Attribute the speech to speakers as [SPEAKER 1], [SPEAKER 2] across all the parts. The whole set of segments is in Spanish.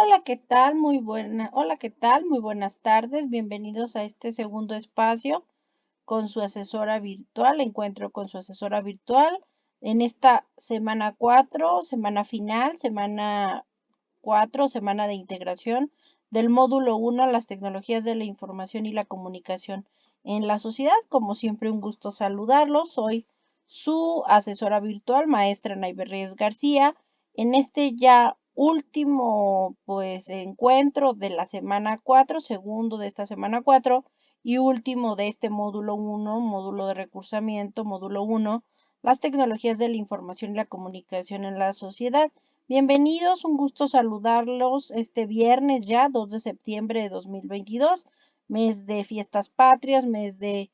[SPEAKER 1] Hola, ¿qué tal? Muy buenas tardes. Bienvenidos a este segundo espacio con su asesora virtual, encuentro con su asesora virtual en esta semana 4, semana final, semana 4, semana de integración del módulo 1, las tecnologías de la información y la comunicación en la sociedad. Como siempre, un gusto saludarlos. Soy su asesora virtual, maestra Nayber Reyes García. En este ya último, pues, encuentro de la semana 4, segundo de esta semana 4 y último de este módulo 1, módulo de recursamiento, módulo 1, las tecnologías de la información y la comunicación en la sociedad. Bienvenidos, un gusto saludarlos este viernes ya, 2 de septiembre de 2022, mes de fiestas patrias, mes de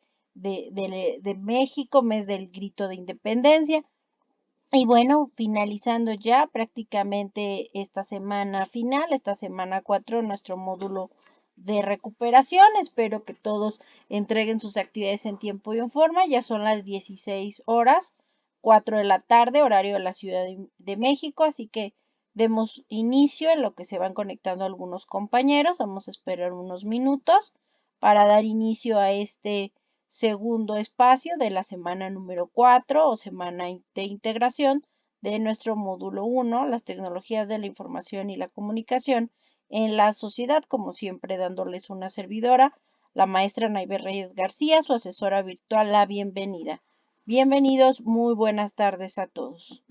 [SPEAKER 1] México, mes del grito de independencia. Y bueno, finalizando ya prácticamente esta semana final, esta semana 4, nuestro módulo de recuperación. Espero que todos entreguen sus actividades en tiempo y en forma. Ya son las 16 horas, 4 de la tarde, horario de la Ciudad de México, así que demos inicio en lo que se van conectando algunos compañeros. Vamos a esperar unos minutos para dar inicio a este segundo espacio de la semana número 4 o semana de integración de nuestro módulo 1, las tecnologías de la información y la comunicación en la sociedad, como siempre dándoles una servidora, la maestra Nayber Reyes García, su asesora virtual, la bienvenida. Bienvenidos, muy buenas tardes a todos.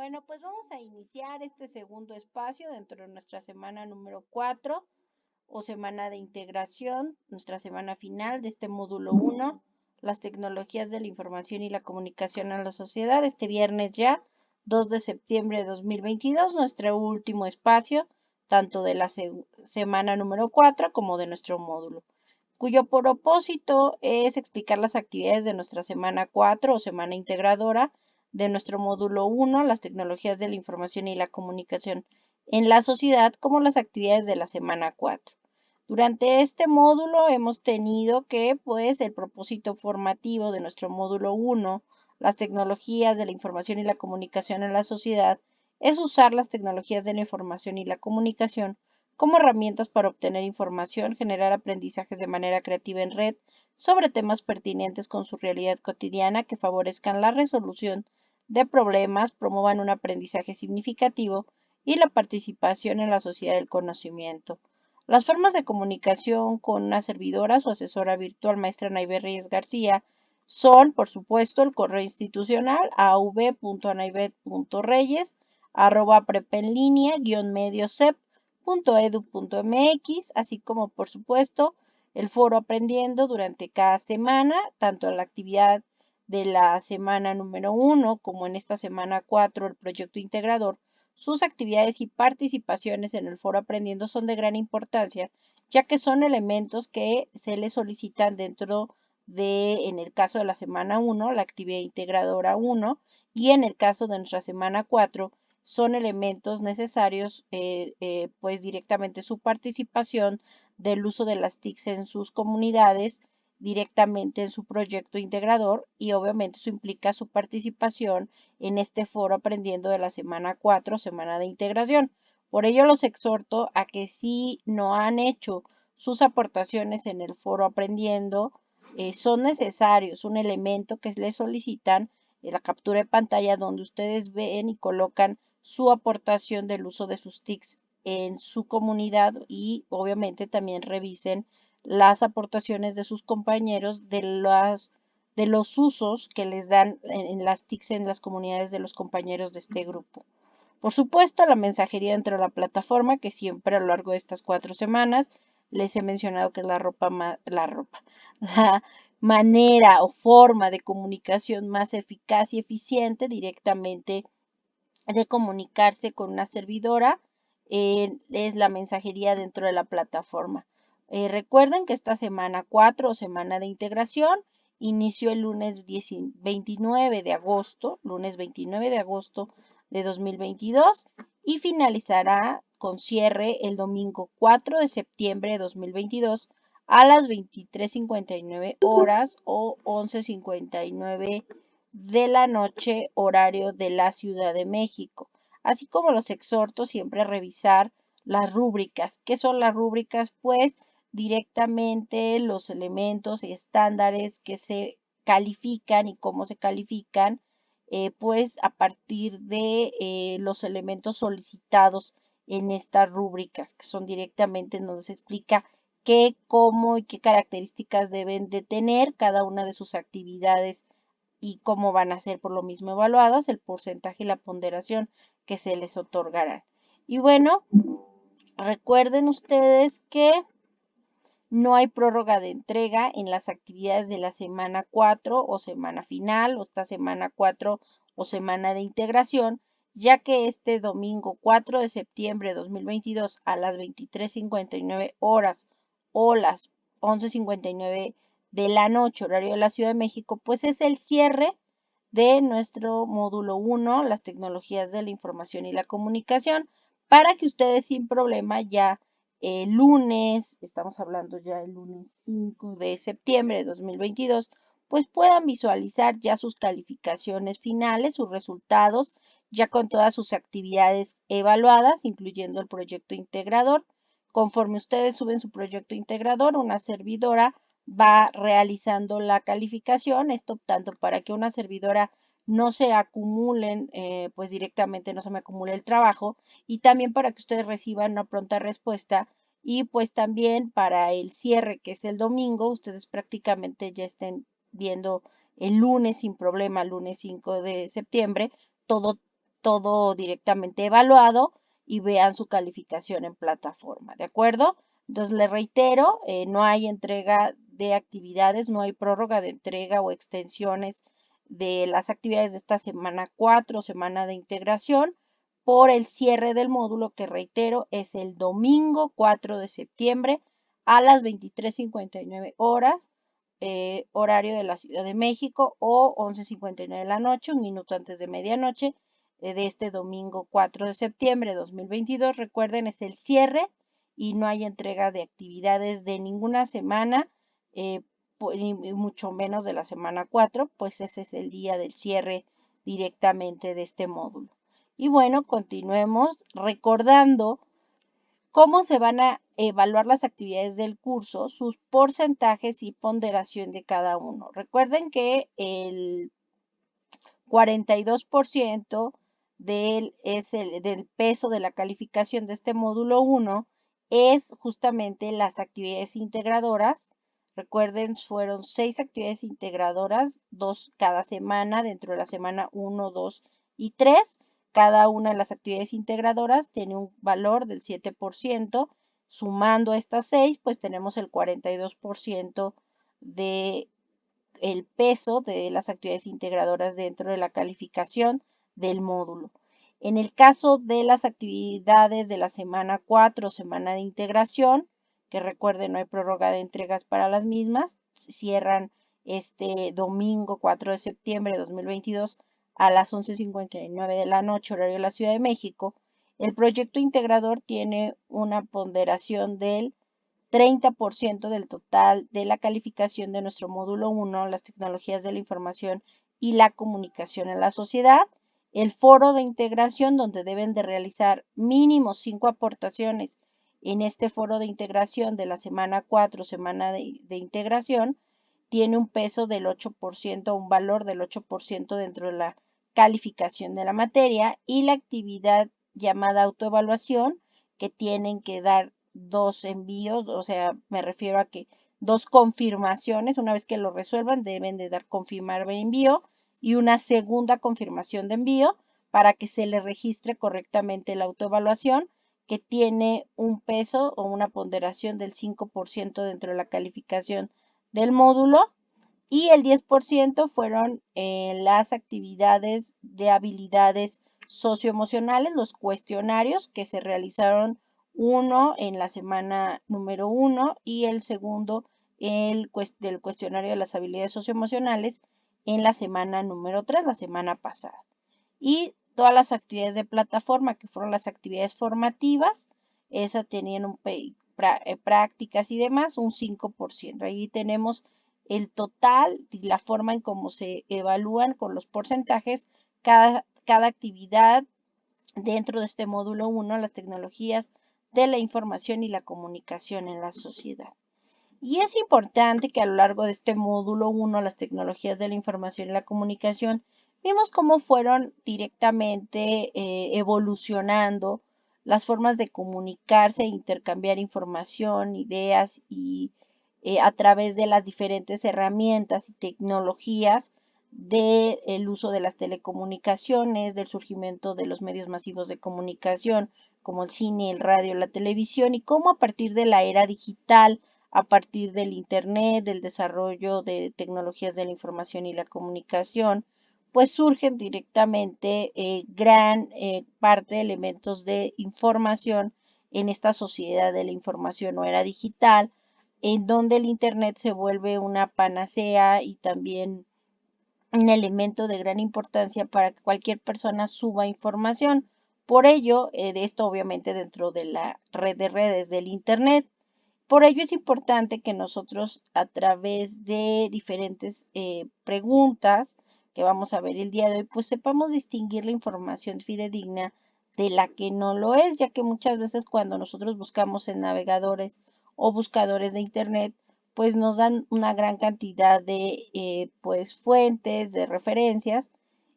[SPEAKER 1] Bueno, pues vamos a iniciar este segundo espacio dentro de nuestra semana número 4 o semana de integración, nuestra semana final de este módulo 1, las tecnologías de la información y la comunicación en la sociedad. Este viernes ya, 2 de septiembre de 2022, nuestro último espacio, tanto de la semana número 4 como de nuestro módulo, cuyo propósito es explicar las actividades de nuestra semana 4 o semana integradora de nuestro módulo 1, las tecnologías de la información y la comunicación en la sociedad, como las actividades de la semana 4. Durante este módulo hemos tenido que, pues, el propósito formativo de nuestro módulo 1, las tecnologías de la información y la comunicación en la sociedad, es usar las tecnologías de la información y la comunicación como herramientas para obtener información, generar aprendizajes de manera creativa en red sobre temas pertinentes con su realidad cotidiana que favorezcan la resolución de problemas, promuevan un aprendizaje significativo y la participación en la sociedad del conocimiento. Las formas de comunicación con una servidora, su asesora virtual, maestra Naive Reyes García, son, por supuesto, el correo institucional av.anaivet.reyes@prepenlinea-mediosep.edu.mx, así como, por supuesto, el foro aprendiendo durante cada semana, tanto en la actividad de la semana número 1 como en esta semana 4, el proyecto integrador. Sus actividades y participaciones en el foro aprendiendo son de gran importancia, ya que son elementos que se les solicitan dentro de, en el caso de la semana 1, la actividad integradora 1, y en el caso de nuestra semana 4, son elementos necesarios, pues directamente su participación del uso de las TICs en sus comunidades, directamente en su proyecto integrador, y obviamente eso implica su participación en este foro aprendiendo de la semana 4, semana de integración. Por ello los exhorto a que si no han hecho sus aportaciones en el foro aprendiendo, son necesarios, un elemento que les solicitan la captura de pantalla donde ustedes ven y colocan su aportación del uso de sus TICs en su comunidad, y obviamente también revisen las aportaciones de sus compañeros de los usos que les dan en las TICs en las comunidades de los compañeros de este grupo. Por supuesto, la mensajería dentro de la plataforma, que siempre a lo largo de estas 4 semanas les he mencionado que es la manera o forma de comunicación más eficaz y eficiente directamente de comunicarse con una servidora, es la mensajería dentro de la plataforma. Recuerden que esta semana 4 o semana de integración inició el lunes 29 de agosto, lunes 29 de agosto de 2022, y finalizará con cierre el domingo 4 de septiembre de 2022 a las 23:59 horas o 11:59 de la noche, horario de la Ciudad de México. Así como los exhorto siempre a revisar las rúbricas. ¿Qué son las rúbricas? Pues directamente los elementos y estándares que se califican y cómo se califican, pues a partir de los elementos solicitados en estas rúbricas, que son directamente en donde se explica qué, cómo y qué características deben de tener cada una de sus actividades y cómo van a ser por lo mismo evaluadas, el porcentaje y la ponderación que se les otorgarán. Y bueno, recuerden ustedes que no hay prórroga de entrega en las actividades de la semana 4 o semana final, o esta semana 4 o semana de integración, ya que este domingo 4 de septiembre de 2022 a las 23:59 horas o las 11:59 de la noche, horario de la Ciudad de México, pues es el cierre de nuestro módulo 1, las tecnologías de la información y la comunicación, para que ustedes sin problema ya el lunes, estamos hablando ya el lunes 5 de septiembre de 2022, pues puedan visualizar ya sus calificaciones finales, sus resultados, ya con todas sus actividades evaluadas, incluyendo el proyecto integrador. Conforme ustedes suben su proyecto integrador, una servidora va realizando la calificación, esto tanto para que una servidora no se acumulen, pues directamente no se me acumule el trabajo, y también para que ustedes reciban una pronta respuesta, y pues también para el cierre, que es el domingo, ustedes prácticamente ya estén viendo el lunes sin problema, lunes 5 de septiembre, todo todo directamente evaluado y vean su calificación en plataforma, ¿de acuerdo? Entonces, le reitero, no hay entrega de actividades, no hay prórroga de entrega o extensiones de las actividades de esta semana 4, semana de integración, por el cierre del módulo, que reitero, es el domingo 4 de septiembre a las 23:59 horas, horario de la Ciudad de México, o 11:59 de la noche, un minuto antes de medianoche, de este domingo 4 de septiembre de 2022. Recuerden, es el cierre y no hay entrega de actividades de ninguna semana, y mucho menos de la semana 4, pues ese es el día del cierre directamente de este módulo. Y bueno, continuemos recordando cómo se van a evaluar las actividades del curso, sus porcentajes y ponderación de cada uno. Recuerden que el 42% del peso de la calificación de este módulo 1 es justamente las actividades integradoras. Recuerden, fueron 6 actividades integradoras, 2 cada semana, dentro de la semana 1, 2 y 3. Cada una de las actividades integradoras tiene un valor del 7%. Sumando estas 6, pues tenemos el 42% de el peso de las actividades integradoras dentro de la calificación del módulo. En el caso de las actividades de la semana 4, semana de integración, que recuerden, no hay prórroga de entregas para las mismas, cierran este domingo 4 de septiembre de 2022 a las 11:59 de la noche, horario de la Ciudad de México. El proyecto integrador tiene una ponderación del 30% del total de la calificación de nuestro módulo 1, las tecnologías de la información y la comunicación en la sociedad. El foro de integración, donde deben de realizar mínimo 5 aportaciones en este foro de integración de la semana 4, semana de integración, tiene un peso del 8%, un valor del 8% dentro de la calificación de la materia, y la actividad llamada autoevaluación, que tienen que dar 2 envíos, o sea, me refiero a que 2 confirmaciones. Una vez que lo resuelvan, deben de dar confirmar el envío y una segunda confirmación de envío para que se le registre correctamente la autoevaluación, que tiene un peso o una ponderación del 5% dentro de la calificación del módulo, y el 10% fueron las actividades de habilidades socioemocionales, los cuestionarios que se realizaron, uno en la semana número 1 y el segundo del cuestionario de las habilidades socioemocionales en la semana número 3, la semana pasada. Y todas las actividades de plataforma, que fueron las actividades formativas, esas tenían prácticas y demás, un 5%. Ahí tenemos el total y la forma en cómo se evalúan con los porcentajes cada actividad dentro de este módulo 1, las tecnologías de la información y la comunicación en la sociedad. Y es importante que a lo largo de este módulo 1, las tecnologías de la información y la comunicación, vimos cómo fueron directamente evolucionando las formas de comunicarse e intercambiar información, ideas y a través de las diferentes herramientas y tecnologías del uso de las telecomunicaciones, del surgimiento de los medios masivos de comunicación como el cine, el radio, la televisión, y cómo a partir de la era digital, a partir del Internet, del desarrollo de tecnologías de la información y la comunicación, pues surgen directamente gran parte de elementos de información en esta sociedad de la información o era digital, en donde el Internet se vuelve una panacea y también un elemento de gran importancia para que cualquier persona suba información. Por ello, de esto obviamente dentro de la red de redes del Internet. Por ello es importante que nosotros, a través de diferentes preguntas que vamos a ver el día de hoy, pues sepamos distinguir la información fidedigna de la que no lo es, ya que muchas veces cuando nosotros buscamos en navegadores o buscadores de Internet, pues nos dan una gran cantidad de pues fuentes, de referencias,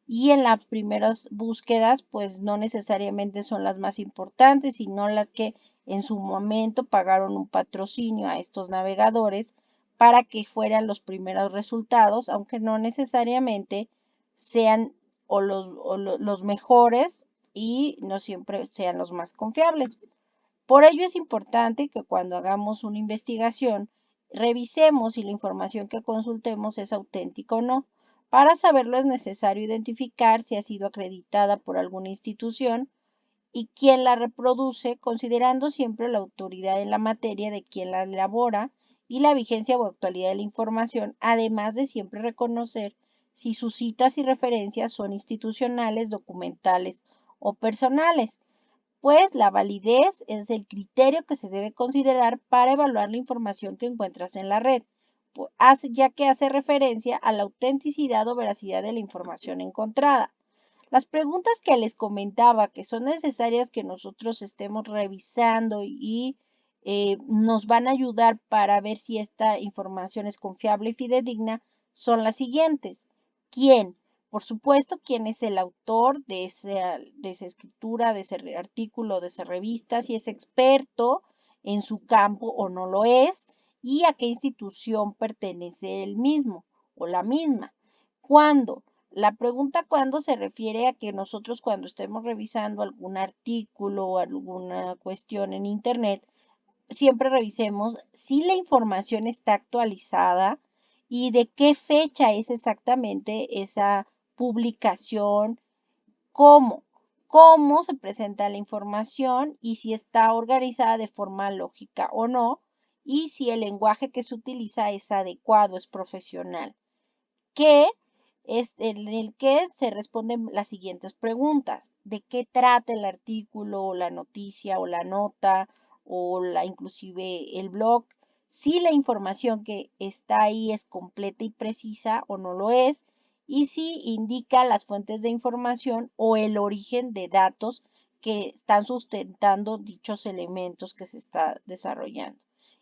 [SPEAKER 1] y en las primeras búsquedas pues no necesariamente son las más importantes, sino las que en su momento pagaron un patrocinio a estos navegadores para que fueran los primeros resultados, aunque no necesariamente sean los mejores y no siempre sean los más confiables. Por ello es importante que cuando hagamos una investigación, revisemos si la información que consultemos es auténtica o no. Para saberlo es necesario identificar si ha sido acreditada por alguna institución y quién la reproduce, considerando siempre la autoridad en la materia de quien la elabora y la vigencia o actualidad de la información, además de siempre reconocer si sus citas y referencias son institucionales, documentales o personales, pues la validez es el criterio que se debe considerar para evaluar la información que encuentras en la red, ya que hace referencia a la autenticidad o veracidad de la información encontrada. Las preguntas que les comentaba que son necesarias que nosotros estemos revisando y nos van a ayudar para ver si esta información es confiable y fidedigna son las siguientes. ¿Quién? Por supuesto, quién es el autor de esa escritura, de ese artículo, de esa revista, si es experto en su campo o no lo es, y a qué institución pertenece el mismo o la misma. ¿Cuándo? La pregunta cuándo se refiere a que nosotros cuando estemos revisando algún artículo o alguna cuestión en Internet, siempre revisemos si la información está actualizada y de qué fecha es exactamente esa publicación, cómo se presenta la información y si está organizada de forma lógica o no, y si el lenguaje que se utiliza es adecuado, es profesional. Que es en el que se responden las siguientes preguntas. ¿De qué trata el artículo o la noticia o la nota o inclusive el blog? Si la información que está ahí es completa y precisa o no lo es, y si indica las fuentes de información o el origen de datos que están sustentando dichos elementos que se está desarrollando.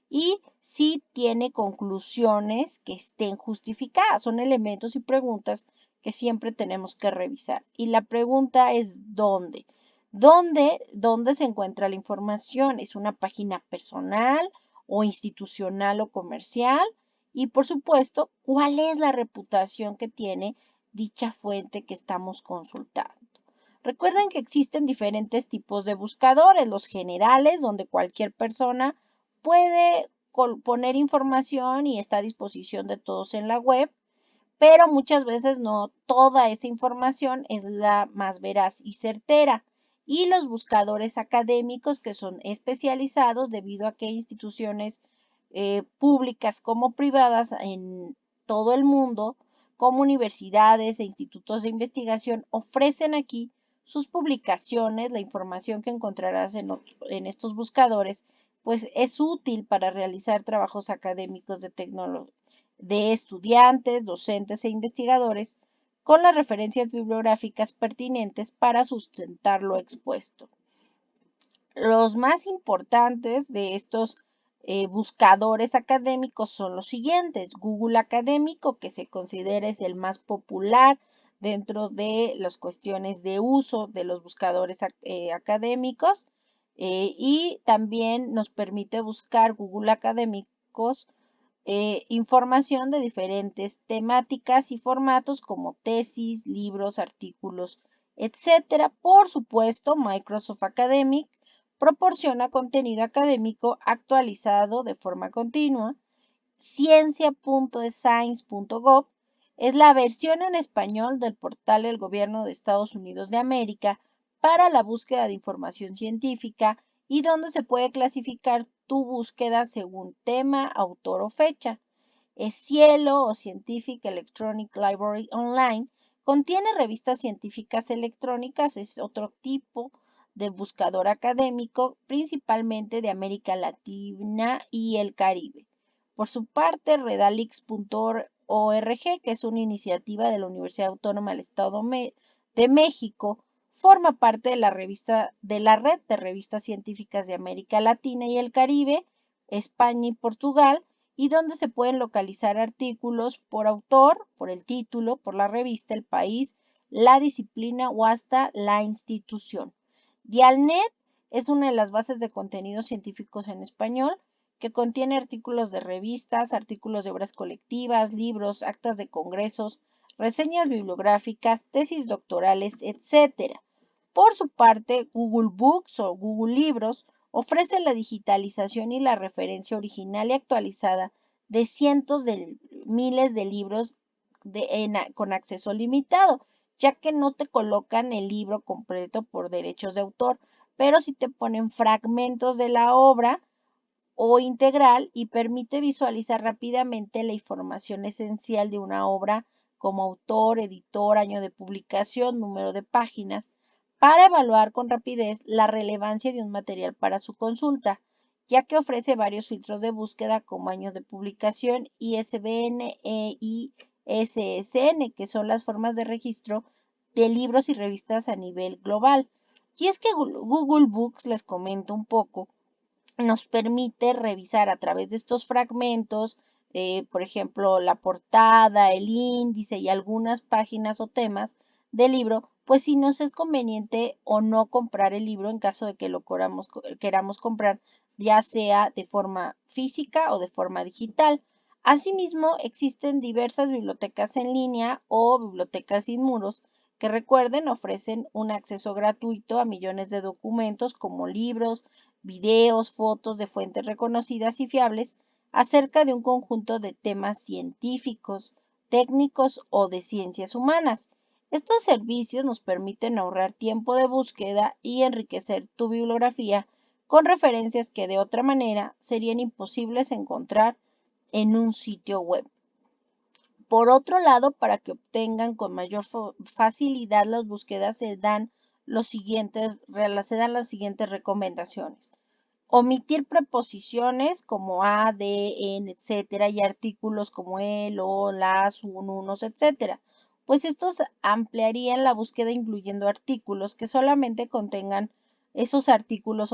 [SPEAKER 1] Y si tiene conclusiones que estén justificadas. Son elementos y preguntas que siempre tenemos que revisar. Y la pregunta es ¿dónde? ¿Dónde se encuentra la información? ¿Es una página personal o institucional o comercial? Y por supuesto, ¿cuál es la reputación que tiene dicha fuente que estamos consultando? Recuerden que existen diferentes tipos de buscadores, los generales, donde cualquier persona puede poner información y está a disposición de todos en la web, pero muchas veces no toda esa información es la más veraz y certera. Y los buscadores académicos que son especializados debido a que instituciones públicas como privadas en todo el mundo, como universidades e institutos de investigación, ofrecen aquí sus publicaciones, la información que encontrarás en estos buscadores, pues es útil para realizar trabajos académicos de estudiantes, docentes e investigadores con las referencias bibliográficas pertinentes para sustentar lo expuesto. Los más importantes de estos buscadores académicos son los siguientes. Google Académico, que se considera es el más popular dentro de las cuestiones de uso de los buscadores académicos, y también nos permite buscar Google Académicos información de diferentes temáticas y formatos como tesis, libros, artículos, etcétera. Por supuesto, Microsoft Academic proporciona contenido académico actualizado de forma continua. Ciencia.science.gov es la versión en español del portal del Gobierno de Estados Unidos de América para la búsqueda de información científica y donde se puede clasificar tu búsqueda según tema, autor o fecha. Cielo o Scientific Electronic Library Online contiene revistas científicas electrónicas, es otro tipo de buscador académico, principalmente de América Latina y el Caribe. Por su parte, redalix.org, que es una iniciativa de la Universidad Autónoma del Estado de México, forma parte de la red de revistas científicas de América Latina y el Caribe, España y Portugal, y donde se pueden localizar artículos por autor, por el título, por la revista, el país, la disciplina o hasta la institución. Dialnet es una de las bases de contenidos científicos en español que contiene artículos de revistas, artículos de obras colectivas, libros, actas de congresos, reseñas bibliográficas, tesis doctorales, etc. Por su parte, Google Books o Google Libros ofrece la digitalización y la referencia original y actualizada de cientos de miles de libros con acceso limitado, ya que no te colocan el libro completo por derechos de autor, pero sí te ponen fragmentos de la obra o integral y permite visualizar rápidamente la información esencial de una obra como autor, editor, año de publicación, número de páginas, para evaluar con rapidez la relevancia de un material para su consulta, ya que ofrece varios filtros de búsqueda como años de publicación, ISBN e ISSN, que son las formas de registro de libros y revistas a nivel global. Y es que Google Books, les comento un poco, nos permite revisar a través de estos fragmentos, por ejemplo, la portada, el índice y algunas páginas o temas del libro, pues si nos es conveniente o no comprar el libro en caso de que lo queramos comprar, ya sea de forma física o de forma digital. Asimismo, existen diversas bibliotecas en línea o bibliotecas sin muros que, recuerden, ofrecen un acceso gratuito a millones de documentos como libros, videos, fotos de fuentes reconocidas y fiables acerca de un conjunto de temas científicos, técnicos o de ciencias humanas. Estos servicios nos permiten ahorrar tiempo de búsqueda y enriquecer tu bibliografía con referencias que de otra manera serían imposibles encontrar en un sitio web. Por otro lado, para que obtengan con mayor facilidad las búsquedas, se dan las siguientes recomendaciones. Omitir preposiciones como a, de, en, etcétera, y artículos como el, o, las, unos, etcétera, pues estos ampliarían la búsqueda incluyendo artículos que solamente contengan esos artículos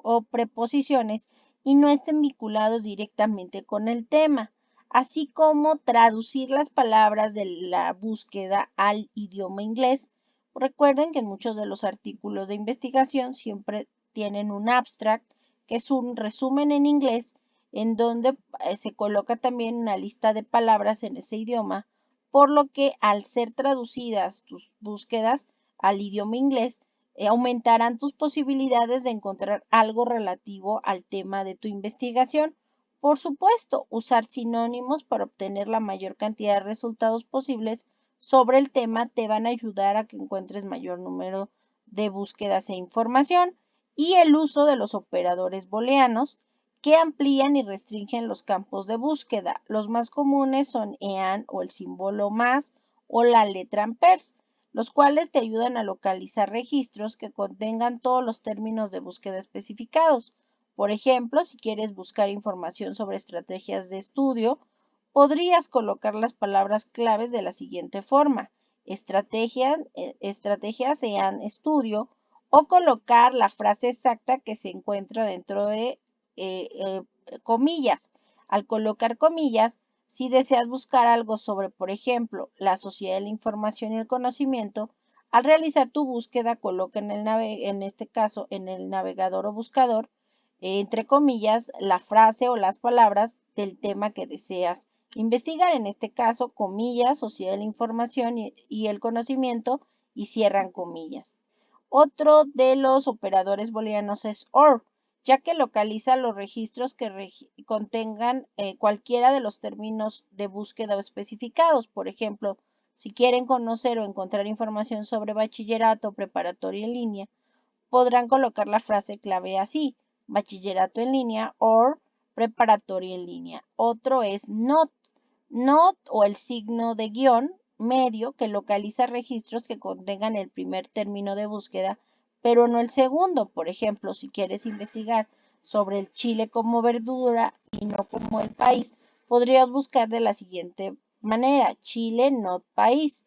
[SPEAKER 1] o preposiciones y no estén vinculados directamente con el tema, así como traducir las palabras de la búsqueda al idioma inglés. Recuerden que en muchos de los artículos de investigación siempre tienen un abstract, que es un resumen en inglés, en donde se coloca también una lista de palabras en ese idioma, por lo que al ser traducidas tus búsquedas al idioma inglés, aumentarán tus posibilidades de encontrar algo relativo al tema de tu investigación. Por supuesto, usar sinónimos para obtener la mayor cantidad de resultados posibles sobre el tema te van a ayudar a que encuentres mayor número de búsquedas e información, y el uso de los operadores booleanos que amplían y restringen los campos de búsqueda. Los más comunes son EAN o el símbolo más o la letra AMPERS, los cuales te ayudan a localizar registros que contengan todos los términos de búsqueda especificados. Por ejemplo, si quieres buscar información sobre estrategias de estudio, podrías colocar las palabras claves de la siguiente forma: estrategias EAN estudio, o colocar la frase exacta que se encuentra dentro de comillas. Al colocar comillas, si deseas buscar algo sobre, por ejemplo, la sociedad de la información y el conocimiento, al realizar tu búsqueda, coloca en este caso en el navegador o buscador, entre comillas, la frase o las palabras del tema que deseas investigar. En este caso, comillas, sociedad de la información y el conocimiento, y cierran comillas. Otro de los operadores booleanos es OR, ya que localiza los registros que contengan cualquiera de los términos de búsqueda o especificados. Por ejemplo, si quieren conocer o encontrar información sobre bachillerato o preparatoria en línea, podrán colocar la frase clave así: bachillerato en línea o preparatoria en línea. Otro es NOT, o el signo de guión medio, que localiza registros que contengan el primer término de búsqueda, pero no el segundo. Por ejemplo, si quieres investigar sobre el chile como verdura y no como el país, podrías buscar de la siguiente manera: Chile, not país.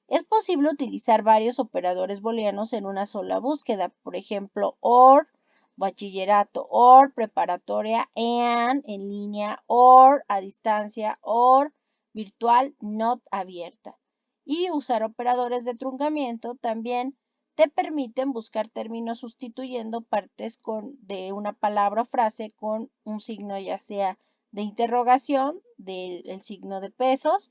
[SPEAKER 1] Es posible utilizar varios operadores booleanos en una sola búsqueda. Por ejemplo, OR, bachillerato, OR, preparatoria, EAN, en línea, OR, a distancia, OR, virtual, not abierta. Y usar operadores de truncamiento también te permiten buscar términos sustituyendo partes de una palabra o frase con un signo, ya sea de interrogación, del signo de pesos,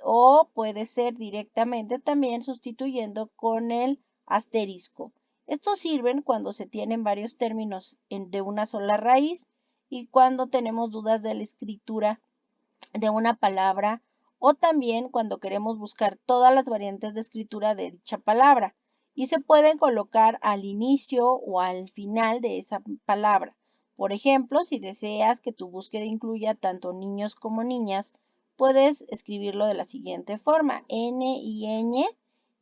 [SPEAKER 1] o puede ser directamente también sustituyendo con el asterisco. Estos sirven cuando se tienen varios términos de una sola raíz y cuando tenemos dudas de la escritura de una palabra o también cuando queremos buscar todas las variantes de escritura de dicha palabra y se pueden colocar al inicio o al final de esa palabra. Por ejemplo, si deseas que tu búsqueda incluya tanto niños como niñas, puedes escribirlo de la siguiente forma, N-I-Ñ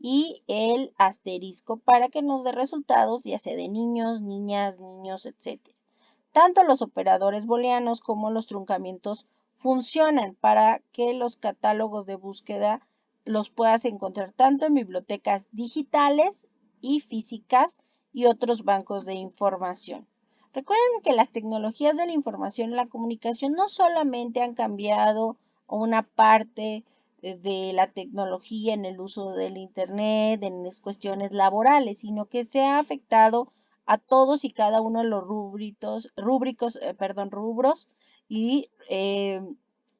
[SPEAKER 1] y el asterisco para que nos dé resultados ya sea de niños, niñas, niños, etc. Tanto los operadores booleanos como los truncamientos funcionan para que los catálogos de búsqueda los puedas encontrar tanto en bibliotecas digitales y físicas y otros bancos de información. Recuerden que las tecnologías de la información y la comunicación no solamente han cambiado una parte de la tecnología en el uso del Internet, en las cuestiones laborales, sino que se ha afectado a todos y cada uno de los rubros y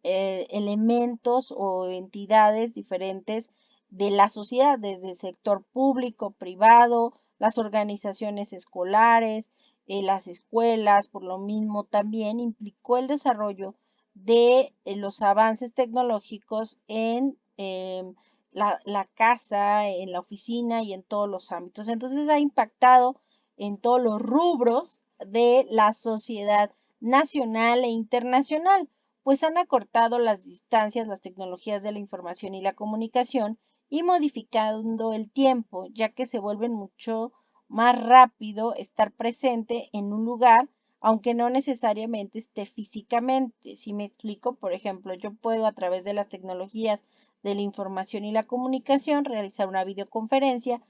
[SPEAKER 1] elementos o entidades diferentes de la sociedad, desde el sector público, privado, las organizaciones escolares, las escuelas, por lo mismo también implicó el desarrollo de los avances tecnológicos en la casa, en la oficina y en todos los ámbitos. Entonces ha impactado en todos los rubros de la sociedad nacional e internacional, pues han acortado las distancias, las tecnologías de la información y la comunicación y modificando el tiempo, ya que se vuelve mucho más rápido estar presente en un lugar, aunque no necesariamente esté físicamente. Si me explico, por ejemplo, yo puedo a través de las tecnologías de la información y la comunicación realizar una videoconferencia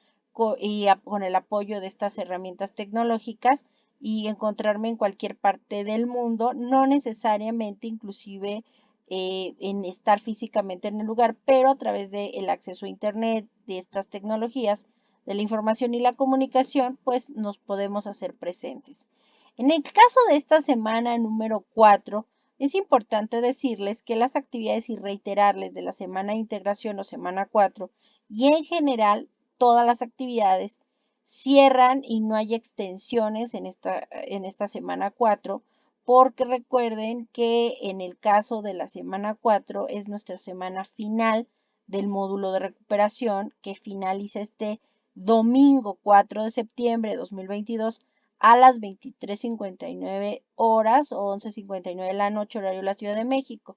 [SPEAKER 1] y con el apoyo de estas herramientas tecnológicas y encontrarme en cualquier parte del mundo, no necesariamente inclusive en estar físicamente en el lugar, pero a través del acceso a Internet, de estas tecnologías, de la información y la comunicación, pues nos podemos hacer presentes. En el caso de esta semana número 4, es importante decirles que las actividades y reiterarles de la semana de integración o semana 4 y en general todas las actividades cierran y no hay extensiones en esta semana 4, porque recuerden que en el caso de la semana 4 es nuestra semana final del módulo de recuperación que finaliza este domingo 4 de septiembre de 2022 a las 23:59 horas o 11:59 de la noche, horario de la Ciudad de México.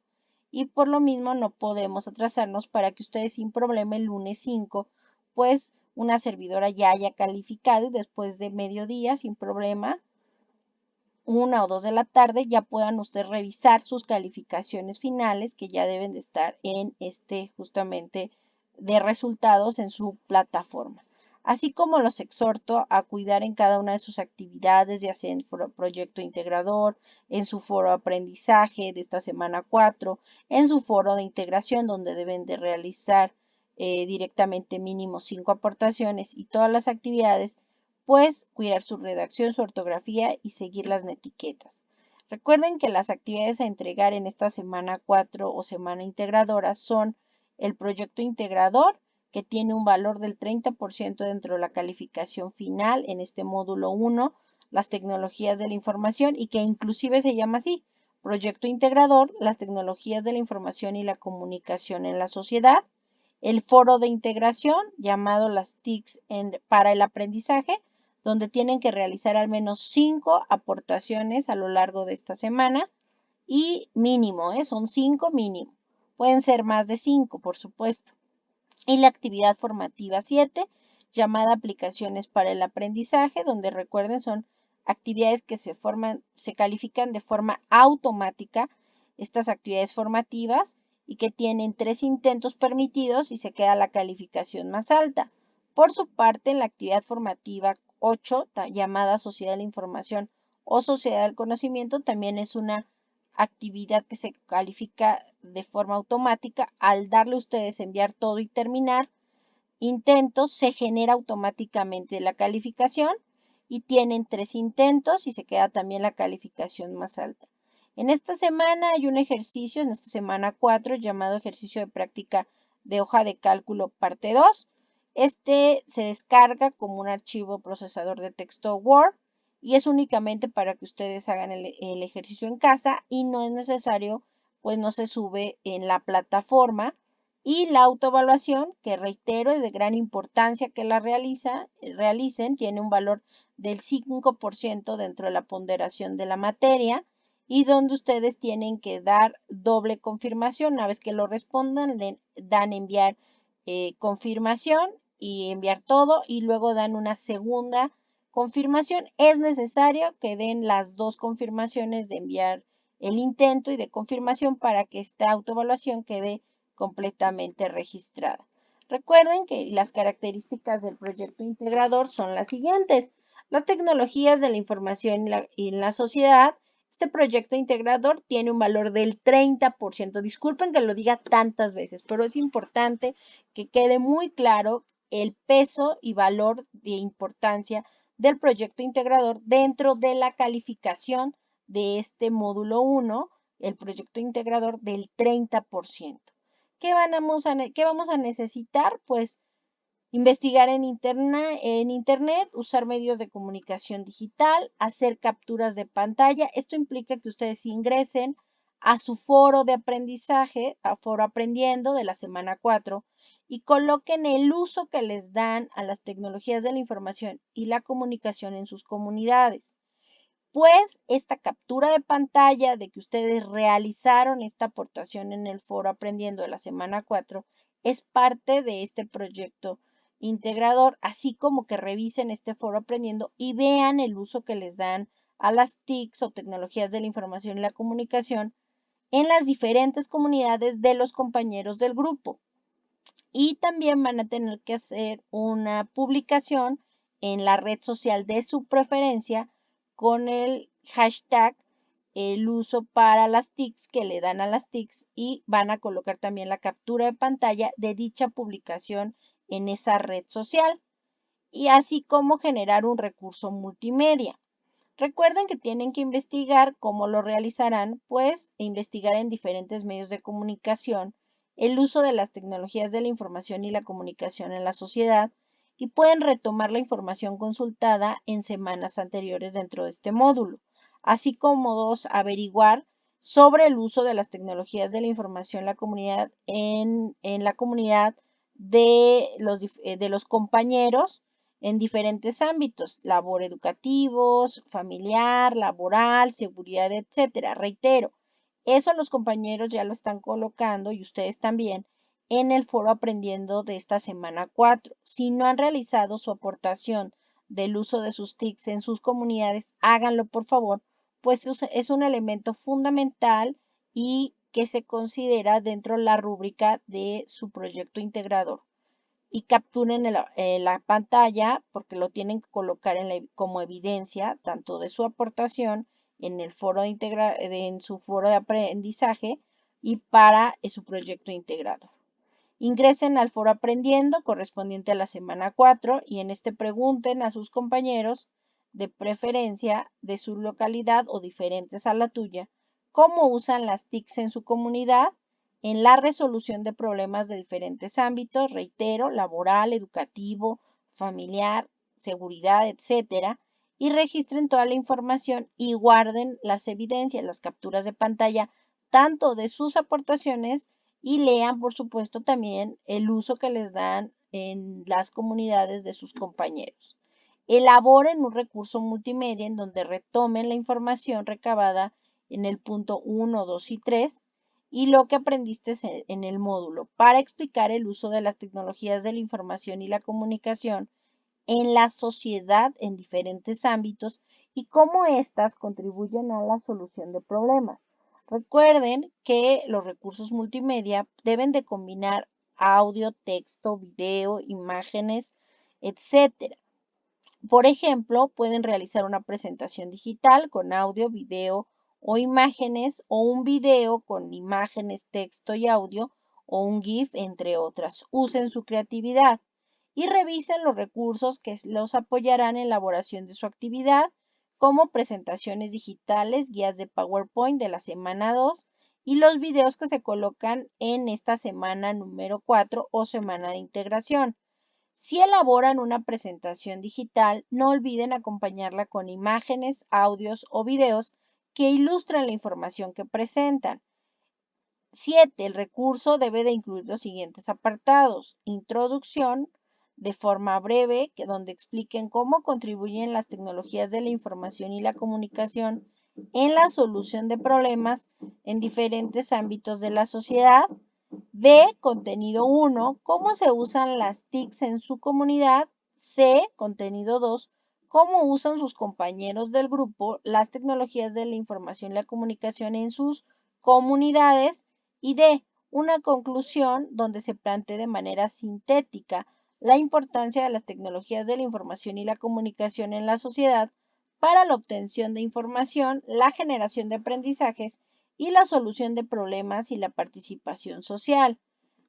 [SPEAKER 1] Y por lo mismo no podemos atrasarnos para que ustedes sin problema el lunes 5, pues una servidora ya haya calificado y después de mediodía, sin problema, 1 o 2 de la tarde, ya puedan ustedes revisar sus calificaciones finales que ya deben de estar en justamente de resultados en su plataforma. Así como los exhorto a cuidar en cada una de sus actividades, ya sea en proyecto integrador, en su foro de aprendizaje de esta semana 4, en su foro de integración donde deben de realizar directamente mínimo 5 aportaciones y todas las actividades, pues cuidar su redacción, su ortografía y seguir las etiquetas. Recuerden que las actividades a entregar en esta semana 4 o semana integradora son el proyecto integrador, que tiene un valor del 30% dentro de la calificación final en este módulo 1, las tecnologías de la información y que inclusive se llama así, proyecto integrador, las tecnologías de la información y la comunicación en la sociedad, el foro de integración llamado las TICs para el aprendizaje, donde tienen que realizar al menos 5 aportaciones a lo largo de esta semana y mínimo, son 5 mínimo. Pueden ser más de 5, por supuesto. Y la actividad formativa 7, llamada aplicaciones para el aprendizaje, donde recuerden son actividades que se califican de forma automática, estas actividades formativas, y que tienen 3 intentos permitidos y se queda la calificación más alta. Por su parte, la actividad formativa 8, llamada Sociedad de la Información o Sociedad del Conocimiento, también es una actividad que se califica de forma automática. Al darle a ustedes enviar todo y terminar intentos, se genera automáticamente la calificación y tienen 3 intentos y se queda también la calificación más alta. En esta semana hay un ejercicio, en esta semana 4, llamado ejercicio de práctica de hoja de cálculo parte 2. Este se descarga como un archivo procesador de texto Word y es únicamente para que ustedes hagan el ejercicio en casa y no es necesario, pues no se sube en la plataforma. Y la autoevaluación, que reitero, es de gran importancia que la realicen, tiene un valor del 5% dentro de la ponderación de la materia y donde ustedes tienen que dar doble confirmación. Una vez que lo respondan, le dan enviar confirmación y enviar todo y luego dan una segunda confirmación. Es necesario que den las dos confirmaciones de enviar el intento y de confirmación para que esta autoevaluación quede completamente registrada. Recuerden que las características del proyecto integrador son las siguientes. Las tecnologías de la información en la sociedad. Este proyecto integrador tiene un valor del 30%. Disculpen que lo diga tantas veces, pero es importante que quede muy claro el peso y valor de importancia del proyecto integrador dentro de la calificación de este módulo 1, el proyecto integrador del 30%. ¿Qué vamos a necesitar? Pues investigar en internet, usar medios de comunicación digital, hacer capturas de pantalla. Esto implica que ustedes ingresen a su foro de aprendizaje, a Foro Aprendiendo de la semana 4, y coloquen el uso que les dan a las tecnologías de la información y la comunicación en sus comunidades. Pues esta captura de pantalla de que ustedes realizaron esta aportación en el foro Aprendiendo de la semana 4 es parte de este proyecto integrador, así como que revisen este foro Aprendiendo y vean el uso que les dan a las TICs o tecnologías de la información y la comunicación en las diferentes comunidades de los compañeros del grupo. Y también van a tener que hacer una publicación en la red social de su preferencia con el hashtag el uso para las TICs que le dan a las TICs y van a colocar también la captura de pantalla de dicha publicación en esa red social y así como generar un recurso multimedia. Recuerden que tienen que investigar cómo lo realizarán, pues investigar en diferentes medios de comunicación el uso de las tecnologías de la información y la comunicación en la sociedad y pueden retomar la información consultada en semanas anteriores dentro de este módulo, así como averiguar sobre el uso de las tecnologías de la información en la comunidad de los compañeros en diferentes ámbitos, labor educativos, familiar, laboral, seguridad, etcétera. Reitero, eso los compañeros ya lo están colocando y ustedes también en el foro aprendiendo de esta semana 4. Si no han realizado su aportación del uso de sus TICs en sus comunidades, háganlo por favor, pues es un elemento fundamental y que se considera dentro de la rúbrica de su proyecto integrador y capturen la pantalla porque lo tienen que colocar como evidencia tanto de su aportación en el foro en su foro de aprendizaje y para su proyecto integrado. Ingresen al foro aprendiendo correspondiente a la semana 4 y en este pregunten a sus compañeros de preferencia de su localidad o diferentes a la tuya cómo usan las TICs en su comunidad en la resolución de problemas de diferentes ámbitos, reitero, laboral, educativo, familiar, seguridad, etcétera, y registren toda la información y guarden las evidencias, las capturas de pantalla, tanto de sus aportaciones y lean, por supuesto, también el uso que les dan en las comunidades de sus compañeros. Elaboren un recurso multimedia en donde retomen la información recabada en el punto 1, 2 y 3 y lo que aprendiste en el módulo para explicar el uso de las tecnologías de la información y la comunicación en la sociedad en diferentes ámbitos y cómo éstas contribuyen a la solución de problemas. Recuerden que los recursos multimedia deben de combinar audio, texto, video, imágenes, etcétera. Por ejemplo, pueden realizar una presentación digital con audio, video o imágenes o un video con imágenes, texto y audio o un GIF, entre otras. Usen su creatividad y revisen los recursos que los apoyarán en la elaboración de su actividad. como presentaciones digitales, guías de PowerPoint de la semana 2 y los videos que se colocan en esta semana número 4 o semana de integración. Si elaboran una presentación digital, no olviden acompañarla con imágenes, audios o videos que ilustren la información que presentan. 7. El recurso debe de incluir los siguientes apartados. Introducción, de forma breve, donde expliquen cómo contribuyen las tecnologías de la información y la comunicación en la solución de problemas en diferentes ámbitos de la sociedad. B. Contenido 1. Cómo se usan las TICs en su comunidad. C. Contenido 2. Cómo usan sus compañeros del grupo las tecnologías de la información y la comunicación en sus comunidades. Y D. Una conclusión donde se plantee de manera sintética la importancia de las tecnologías de la información y la comunicación en la sociedad para la obtención de información, la generación de aprendizajes y la solución de problemas y la participación social.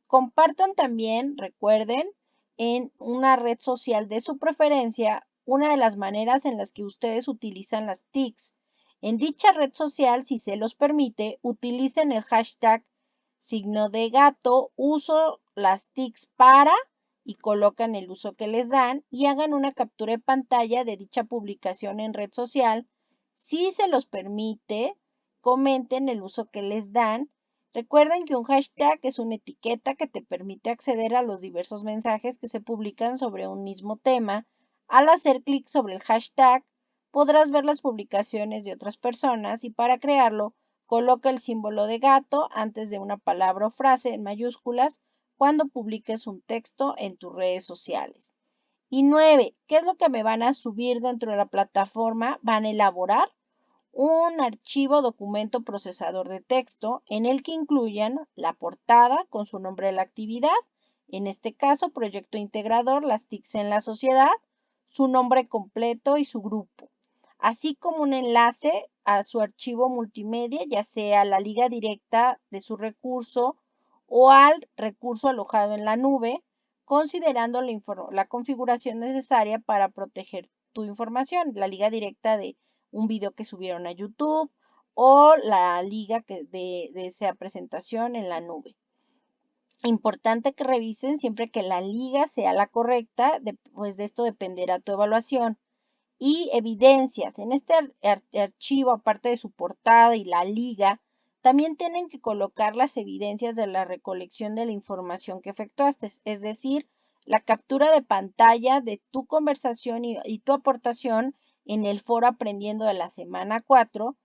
[SPEAKER 1] Compartan también, recuerden, en una red social de su preferencia una de las maneras en las que ustedes utilizan las TICs. En dicha red social, si se los permite, utilicen el hashtag signo de gato, uso las TICs para y colocan el uso que les dan y hagan una captura de pantalla de dicha publicación en red social. Si se los permite, comenten el uso que les dan. Recuerden que un hashtag es una etiqueta que te permite acceder a los diversos mensajes que se publican sobre un mismo tema. Al hacer clic sobre el hashtag, podrás ver las publicaciones de otras personas y para crearlo, coloca el símbolo de gato antes de una palabra o frase en mayúsculas cuando publiques un texto en tus redes sociales. Y 9. ¿Qué es lo que me van a subir dentro de la plataforma? Van a elaborar un archivo documento procesador de texto en el que incluyan la portada con su nombre de la actividad, en este caso proyecto integrador, las TICs en la sociedad, su nombre completo y su grupo, así como un enlace a su archivo multimedia, ya sea la liga directa de su recurso o al recurso alojado en la nube, considerando la configuración necesaria para proteger tu información, la liga directa de un video que subieron a YouTube o la liga de esa presentación en la nube. Importante que revisen siempre que la liga sea la correcta, pues de esto dependerá tu evaluación. Y evidencias. En este archivo, aparte de su portada y la liga, también tienen que colocar las evidencias de la recolección de la información que efectuaste, es decir, la captura de pantalla de tu conversación y tu aportación en el foro Aprendiendo de la semana 4,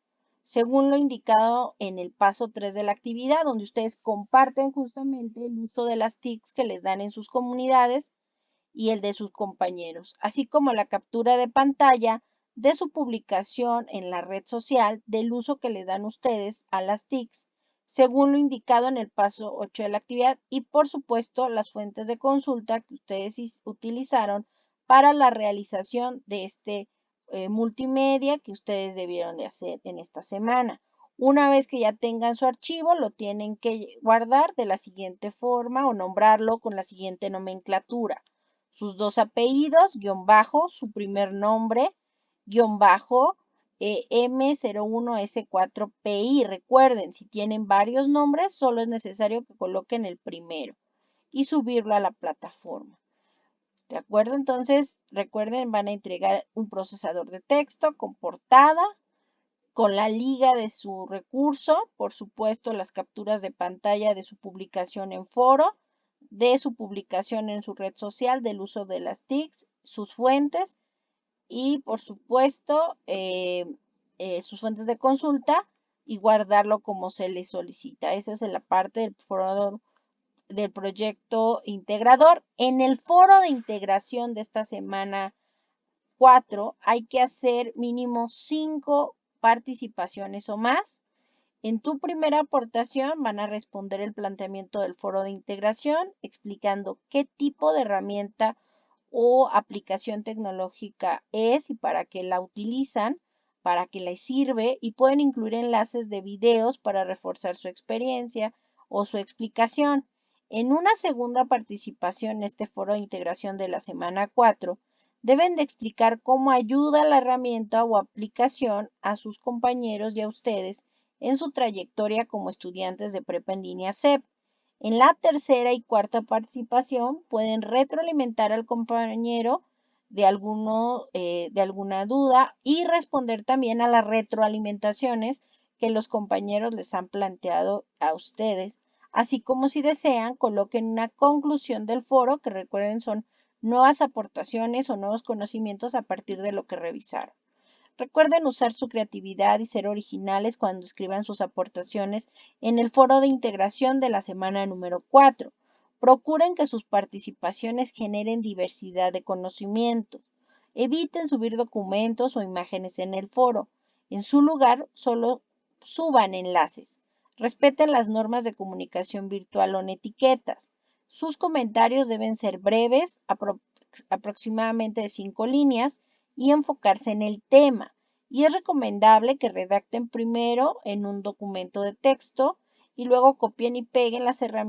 [SPEAKER 1] según lo indicado en el paso 3 de la actividad, donde ustedes comparten justamente el uso de las TICs que les dan en sus comunidades y el de sus compañeros, así como la captura de pantalla de su publicación en la red social del uso que le dan ustedes a las TICs, según lo indicado en el paso 8 de la actividad y por supuesto las fuentes de consulta que ustedes utilizaron para la realización de este multimedia que ustedes debieron de hacer en esta semana. Una vez que ya tengan su archivo, lo tienen que guardar de la siguiente forma o nombrarlo con la siguiente nomenclatura: sus dos apellidos, guión bajo, su primer nombre, guión bajo, M01S4PI. Recuerden, si tienen varios nombres, solo es necesario que coloquen el primero y subirlo a la plataforma. ¿De acuerdo? Entonces, recuerden, van a entregar un procesador de texto con portada, con la liga de su recurso, por supuesto, las capturas de pantalla de su publicación en foro, de su publicación en su red social, del uso de las TICs, sus fuentes y, por supuesto, sus fuentes de consulta y guardarlo como se les solicita. Esa es la parte del foro del proyecto integrador. En el foro de integración de esta semana 4 hay que hacer mínimo 5 participaciones o más. En tu primera aportación van a responder el planteamiento del foro de integración explicando qué tipo de herramienta o aplicación tecnológica es y para qué la utilizan, para qué les sirve y pueden incluir enlaces de videos para reforzar su experiencia o su explicación. En una segunda participación en este foro de integración de la semana 4, Deben de explicar cómo ayuda la herramienta o aplicación a sus compañeros y a ustedes en su trayectoria como estudiantes de prepa en línea CEP. En la tercera y cuarta participación pueden retroalimentar al compañero de alguna duda y responder también a las retroalimentaciones que los compañeros les han planteado a ustedes, así como si desean coloquen una conclusión del foro, que recuerden son nuevas aportaciones o nuevos conocimientos a partir de lo que revisaron. Recuerden usar su creatividad y ser originales cuando escriban sus aportaciones en el foro de integración de la semana número 4. Procuren que sus participaciones generen diversidad de conocimientos. Eviten subir documentos o imágenes en el foro. En su lugar, solo suban enlaces. Respeten las normas de comunicación virtual o en etiquetas. Sus comentarios deben ser breves, aproximadamente de 5 líneas, y enfocarse en el tema. Y es recomendable que redacten primero en un documento de texto y luego copien y peguen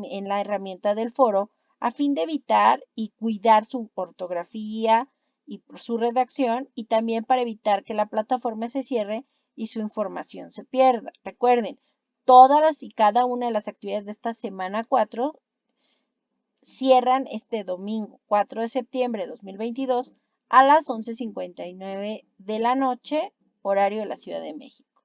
[SPEAKER 1] en la herramienta del foro a fin de evitar y cuidar su ortografía y su redacción y también para evitar que la plataforma se cierre y su información se pierda. Recuerden, todas y cada una de las actividades de esta semana 4 cierran este domingo 4 de septiembre de 2022 a las 11:59 de la noche, horario de la Ciudad de México.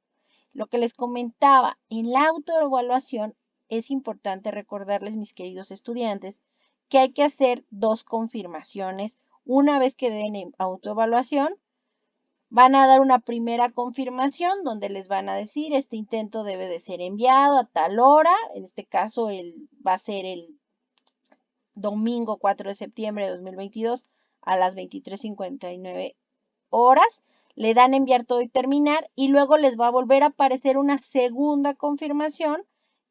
[SPEAKER 1] Lo que les comentaba, en la autoevaluación es importante recordarles, mis queridos estudiantes, que hay que hacer 2 confirmaciones. Una vez que den en autoevaluación, van a dar una primera confirmación donde les van a decir, este intento debe de ser enviado a tal hora, en este caso va a ser el domingo 4 de septiembre de 2022 a las 23:59 horas. Le dan enviar todo y terminar y luego les va a volver a aparecer una segunda confirmación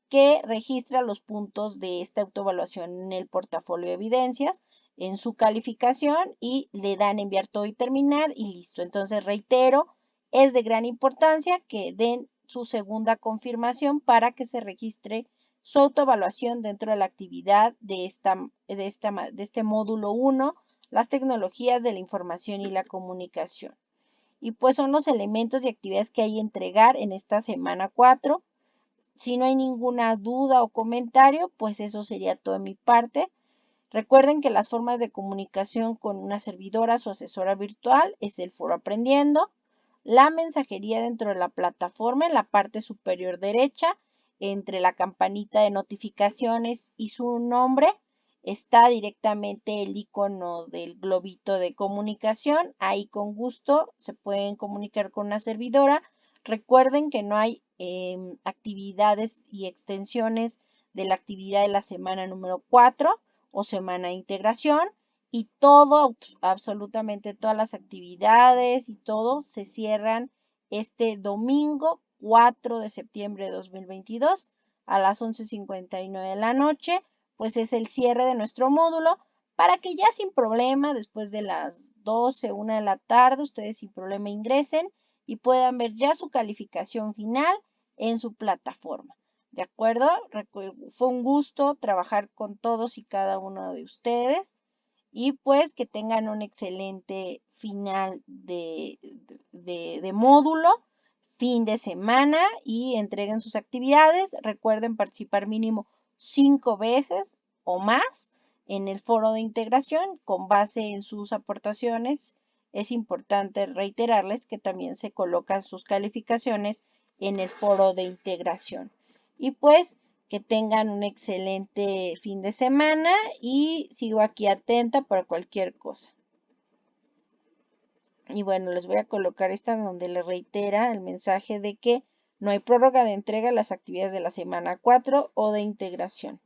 [SPEAKER 1] que registra los puntos de esta autoevaluación en el portafolio de evidencias, en su calificación y le dan enviar todo y terminar y listo. Entonces, reitero, es de gran importancia que den su segunda confirmación para que se registre su autoevaluación dentro de la actividad de este módulo 1, las tecnologías de la información y la comunicación. Y pues son los elementos y actividades que hay que entregar en esta semana 4. Si no hay ninguna duda o comentario, pues eso sería todo de mi parte. Recuerden que las formas de comunicación con una servidora, su asesora virtual, es el foro aprendiendo, la mensajería dentro de la plataforma en la parte superior derecha, entre la campanita de notificaciones y su nombre, está directamente el icono del globito de comunicación. Ahí con gusto se pueden comunicar con una servidora. Recuerden que no hay actividades y extensiones de la actividad de la semana número 4 o semana de integración y todo, absolutamente todas las actividades y todo se cierran este domingo 4 de septiembre de 2022 a las 11:59 de la noche, pues es el cierre de nuestro módulo para que ya sin problema, después de las 12, 1 de la tarde, ustedes sin problema ingresen y puedan ver ya su calificación final en su plataforma. ¿De acuerdo? Fue un gusto trabajar con todos y cada uno de ustedes y pues que tengan un excelente final de módulo, fin de semana y entreguen sus actividades. Recuerden participar mínimo 5 veces o más en el foro de integración con base en sus aportaciones. Es importante reiterarles que también se colocan sus calificaciones en el foro de integración. Y pues que tengan un excelente fin de semana y sigo aquí atenta para cualquier cosa. Y bueno, les voy a colocar esta donde les reitera el mensaje de que no hay prórroga de entrega de las actividades de la semana 4 o de integración.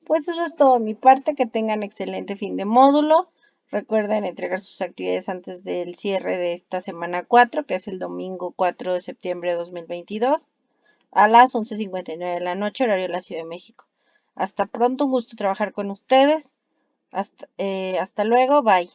[SPEAKER 1] Pues eso es todo de mi parte, que tengan excelente fin de módulo. Recuerden entregar sus actividades antes del cierre de esta semana 4, que es el domingo 4 de septiembre de 2022, a las 11:59 de la noche, horario de la Ciudad de México. Hasta pronto, un gusto trabajar con ustedes. Hasta luego, bye.